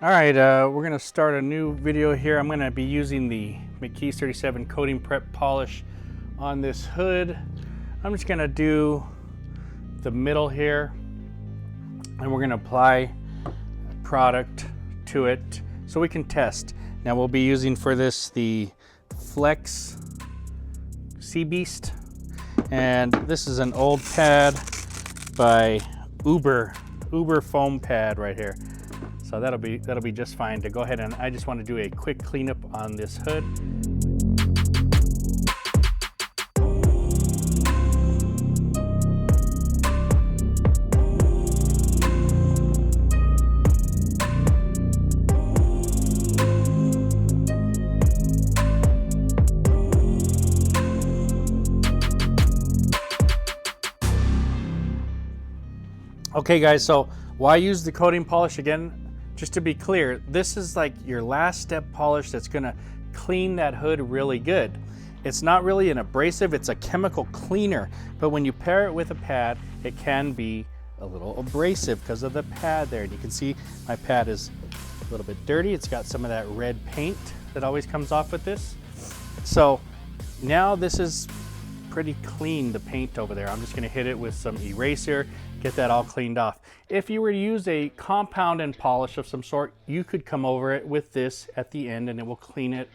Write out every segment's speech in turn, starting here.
All right, we're gonna start a new video here. I'm gonna be using the McKees 37 coating prep polish on this hood. I'm just gonna do the middle here, and we're gonna apply product to it so we can test. Now we'll be using for this the Flex Sea Beast, and this is an old pad by Uber foam pad right here. So that'll be just fine to go ahead, and I just want to do a quick cleanup on this hood. Okay guys, so why use the coating polish again? Just to be clear, this is like your last step polish that's gonna clean that hood really good. It's not really an abrasive, it's a chemical cleaner, but when you pair it with a pad, it can be a little abrasive because of the pad there. And you can see my pad is a little bit dirty. It's got some of that red paint that always comes off with this. So now this is pretty clean, the paint over there. I'm just gonna hit it with some eraser, get that all cleaned off. If you were to use a compound and polish of some sort, you could come over it with this at the end and it will clean it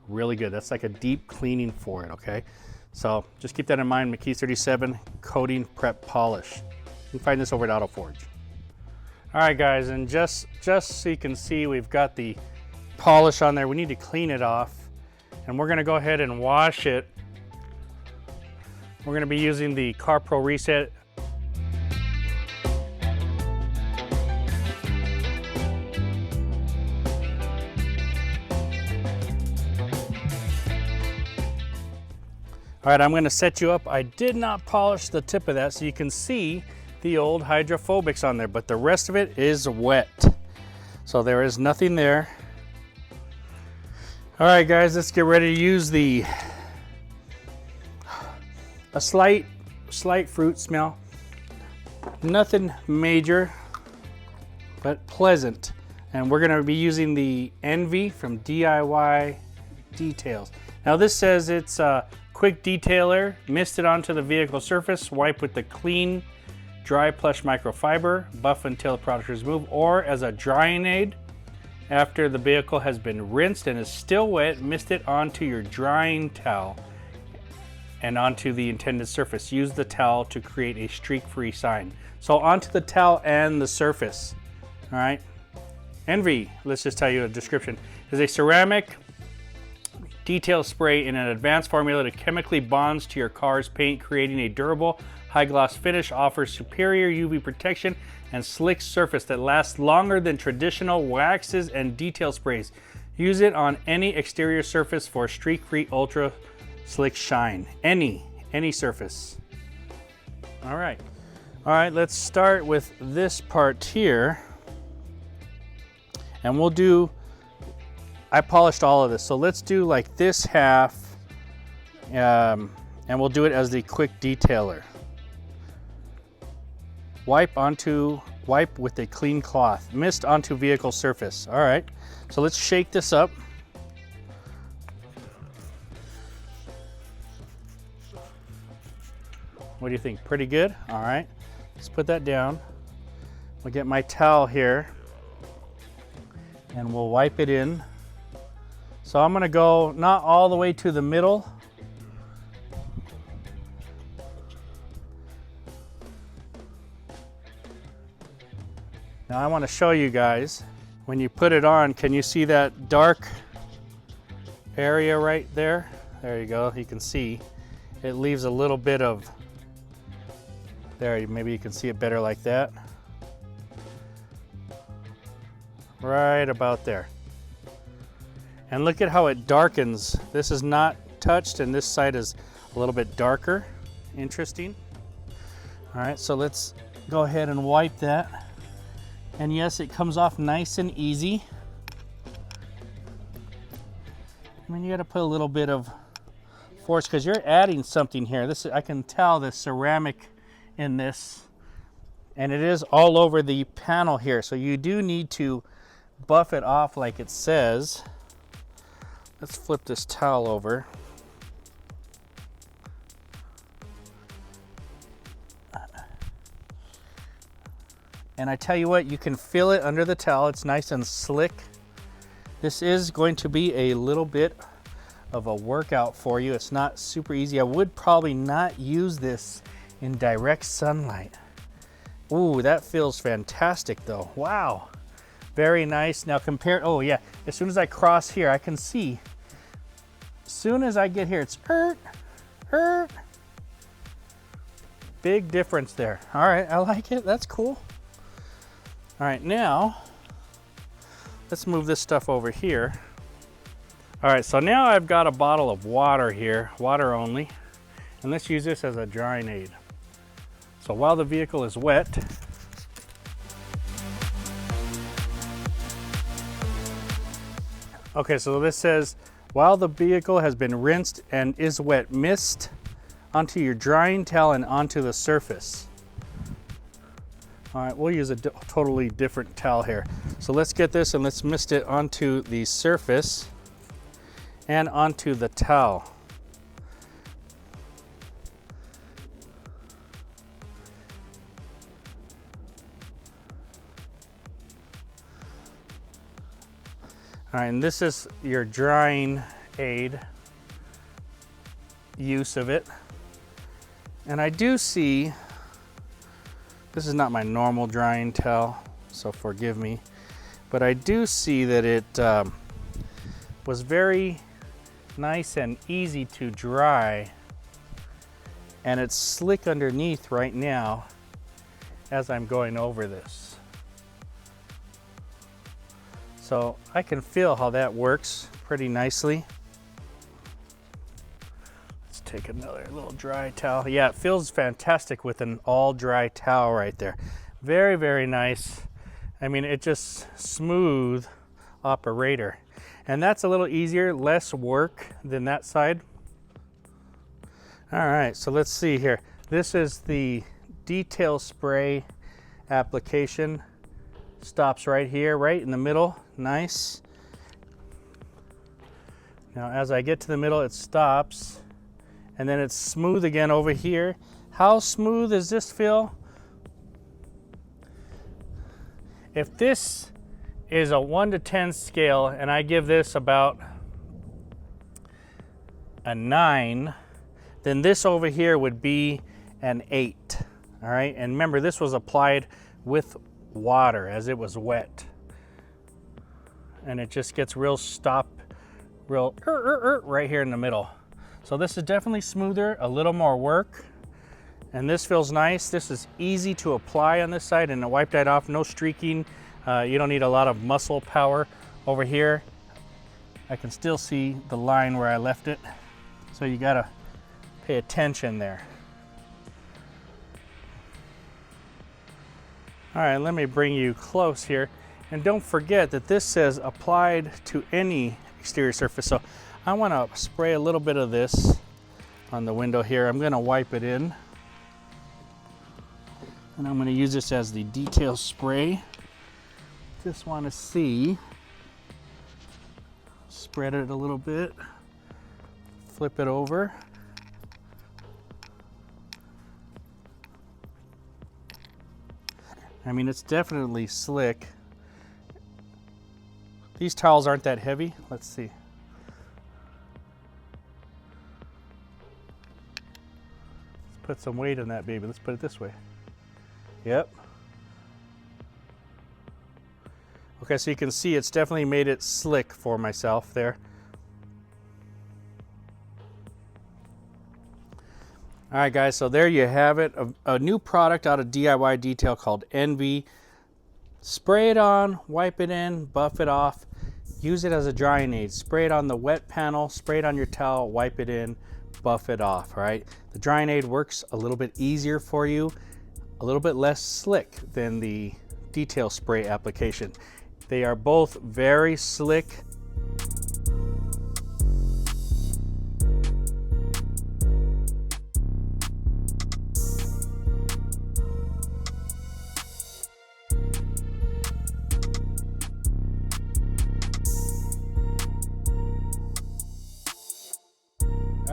really good. That's like a deep cleaning for it, okay? So just keep that in mind, McKees 37 coating prep polish. You can find this over at AutoForge. All right guys, and just so you can see, we've got the polish on there. We need to clean it off, and we're gonna go ahead and wash it. We're gonna be using the Car Pro Reset. All right, I'm gonna set you up. I did not polish the tip of that so you can see the old hydrophobics on there, but the rest of it is wet. So there is nothing there. All right guys, let's get ready to use a slight fruit smell. Nothing major, but pleasant. And we're gonna be using the Envie from DIY Details. Now this says it's a quick detailer, mist it onto the vehicle surface, wipe with the clean, dry plush microfiber, buff until the product is removed, or as a drying aid. After the vehicle has been rinsed and is still wet, mist it onto your drying towel and onto the intended surface. Use the towel to create a streak-free sign. So onto the towel and the surface, all right? Envie, let's just tell you a description, is a ceramic detail spray in an advanced formula that chemically bonds to your car's paint, creating a durable, high-gloss finish, offers superior UV protection and slick surface that lasts longer than traditional waxes and detail sprays. Use it on any exterior surface for streak-free ultra slick shine. Any surface. All right, let's start with this part here, and we'll do, I polished all of this, so let's do like this half, and we'll do it as the quick detailer. Wipe with a clean cloth. Mist onto vehicle surface. All right, so let's shake this up. What do you think? Pretty good? All right, let's put that down. I'll get my towel here and we'll wipe it in. So I'm gonna go not all the way to the middle. Now I want to show you guys, when you put it on, can you see that dark area right there? There you go, you can see. It leaves a little bit of, there, maybe you can see it better like that. Right about there. And look at how it darkens. This is not touched and this side is a little bit darker. Interesting. All right, so let's go ahead and wipe that. And yes, it comes off nice and easy. I mean, you gotta put a little bit of force because you're adding something here. This, I can tell the ceramic in this, and it is all over the panel here. So you do need to buff it off like it says. Let's flip this towel over. And I tell you what, you can feel it under the towel. It's nice and slick. This is going to be a little bit of a workout for you. It's not super easy. I would probably not use this in direct sunlight. Ooh, that feels fantastic though. Wow, very nice. Now compare, oh yeah, as soon as I cross here, I can see, as soon as I get here, it's big difference there. All right, I like it, that's cool. All right, now let's move this stuff over here. All right, so now I've got a bottle of water here, water only, and let's use this as a drying aid. So while the vehicle is wet, okay, so this says, while the vehicle has been rinsed and is wet, mist onto your drying towel and onto the surface. All right, we'll use a totally different towel here. So let's get this and let's mist it onto the surface and onto the towel. All right, and this is your drying aid use of it. And I do see, this is not my normal drying towel, so forgive me, but I do see that it was very nice and easy to dry, and it's slick underneath right now as I'm going over this. So I can feel how that works pretty nicely. Let's take another little dry towel. Yeah, it feels fantastic with an all dry towel right there. Very, very nice. I mean, it just smooth operator. And that's a little easier, less work than that side. All right, so let's see here. This is the detail spray application. Stops right here, right in the middle. Nice. Now as I get to the middle, it stops, and then it's smooth again over here. How smooth does this feel? If this is a 1 to 10 scale and I give this about a 9, then this over here would be an 8. All right, and remember, this was applied with water as it was wet, and it just gets real right here in the middle. So this is definitely smoother, a little more work, and this feels nice. This is easy to apply on this side, and to wipe that off, no streaking. You don't need a lot of muscle power. Over here I can still see the line where I left it, so you gotta pay attention there. All right, let me bring you close here. And don't forget that this says applied to any exterior surface. So I want to spray a little bit of this on the window here. I'm going to wipe it in. And I'm going to use this as the detail spray. Just want to see. Spread it a little bit. Flip it over. I mean, it's definitely slick. These towels aren't that heavy. Let's see. Let's put some weight in that baby. Let's put it this way. Yep. Okay, so you can see it's definitely made it slick for myself there. All right, guys, so there you have it. A new product out of DIY Detail called Envie. Spray it on, wipe it in, buff it off. Use it as a drying aid. Spray it on the wet panel, spray it on your towel, wipe it in, buff it off, right? The drying aid works a little bit easier for you, a little bit less slick than the detail spray application. They are both very slick.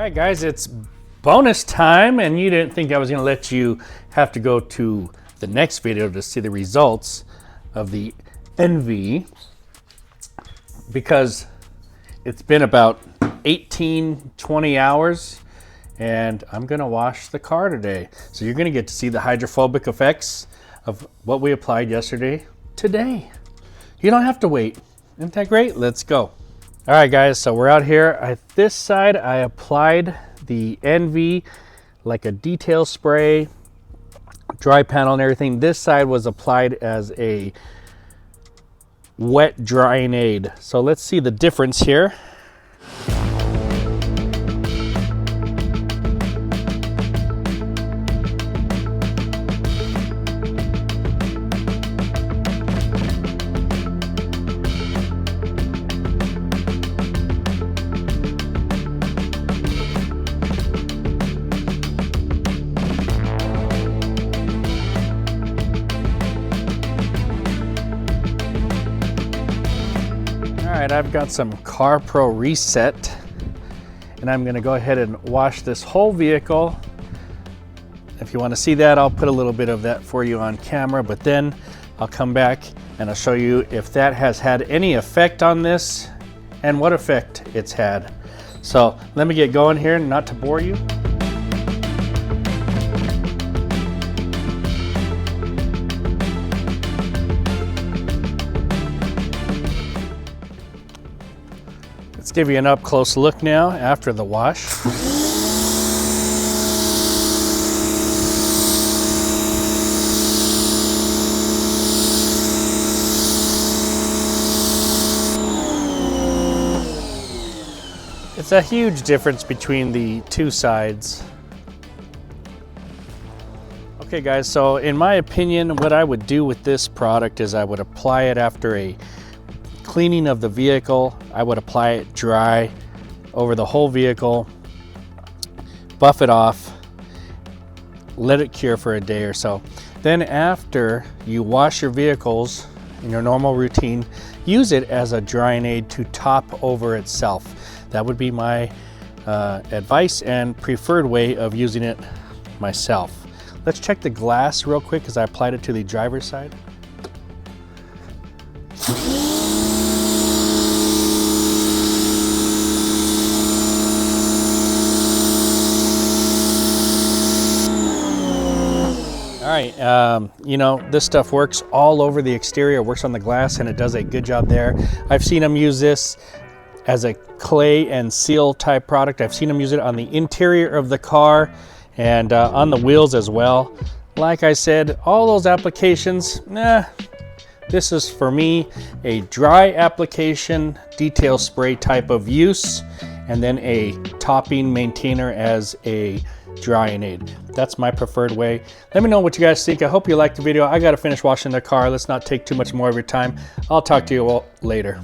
right, guys, it's bonus time, and you didn't think I was gonna let you have to go to the next video to see the results of the Envie, because it's been about 18-20 hours and I'm gonna wash the car today. So you're gonna get to see the hydrophobic effects of what we applied yesterday today. You don't have to wait. Isn't that great? Let's go. All right, guys, so we're out here. At this side, I applied the Envie, like a detail spray, dry panel and everything. This side was applied as a wet drying aid. So let's see the difference here. All right, I've got some Car Pro Reset, and I'm gonna go ahead and wash this whole vehicle. If you wanna see that, I'll put a little bit of that for you on camera, but then I'll come back and I'll show you if that has had any effect on this and what effect it's had. So let me get going here, not to bore you. Let's give you an up close look now after the wash. It's a huge difference between the two sides. Okay guys, so in my opinion, what I would do with this product is I would apply it after a cleaning of the vehicle. I would apply it dry over the whole vehicle, buff it off, let it cure for a day or so. Then after you wash your vehicles in your normal routine, use it as a drying aid to top over itself. That would be my advice and preferred way of using it myself. Let's check the glass real quick because I applied it to the driver's side. All right, you know, this stuff works all over the exterior, works on the glass, and it does a good job there. I've seen them use this as a clay and seal type product. I've seen them use it on the interior of the car and on the wheels as well. Like I said, all those applications, this is for me a dry application, detail spray type of use, and then a topping maintainer as a drying aid. That's my preferred way. Let me know what you guys think. I hope you liked the video. I gotta finish washing the car. Let's not take too much more of your time. I'll talk to you all later.